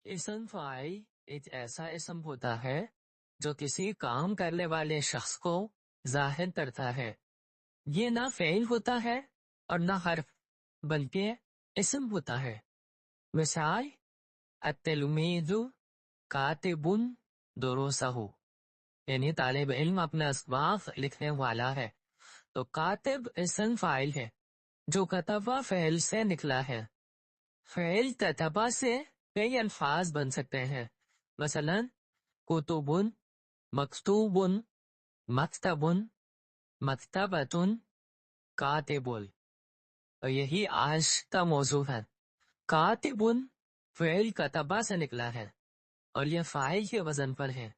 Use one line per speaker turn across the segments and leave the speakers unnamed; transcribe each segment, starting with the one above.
اسم فاعل ایک ایسا اسم ہوتا ہے جو کسی کام کرنے والے شخص کو ظاہر کرتا ہے. یہ نہ فعل ہوتا ہے اور نہ حرف بلکہ اسم ہوتا ہے. مثال التلمیذ کاتب دروسہ، یعنی طالب علم اپنا اسباق لکھنے والا ہے. تو کاتب اسم فاعل ہے جو کتبہ فعل سے نکلا ہے. فعل کتبہ سے کئی الفاظ بن سکتے ہیں، مثلا کتب، مکتوب، مکتب، مکتبۃ، کاتب. اور یہی آج کا موضوع ہے. کاتب فعل کتبہ سے نکلا ہے اور یہ فاعل کے وزن پر ہے،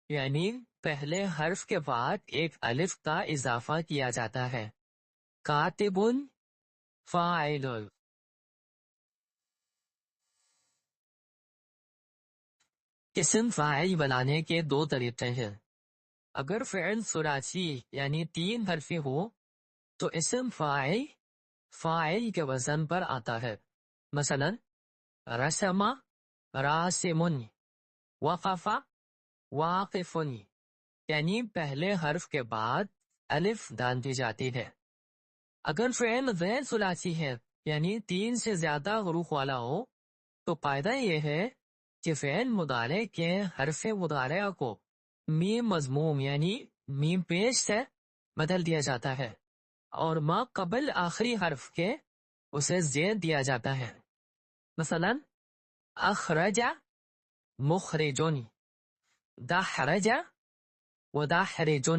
یعنی پہلے حرف کے بعد ایک الف کا اضافہ کیا جاتا ہے. کاتب فاعل. اسم فاعل بنانے کے دو طریقے ہیں. اگر فعل ثلاثی یعنی 3 حرفی ہو تو اسم فاعل کے وزن پر آتا ہے. مثلا رسم راسم، وقف واقف، یعنی پہلے حرف کے بعد الف ڈال دی جاتی ہے. اگر فعل غیر ثلاثی ہے یعنی 3 سے زیادہ حروف والا ہو تو فائدہ یہ ہے کہ فعل مضارع کے حرف مضارعہ کو میم مضموم یعنی میم پیش سے بدل دیا جاتا ہے اور ما قبل آخری حرف کے اسے زیر دیا جاتا ہے. مثلا اخرج مخرج، دحرج ودحرج،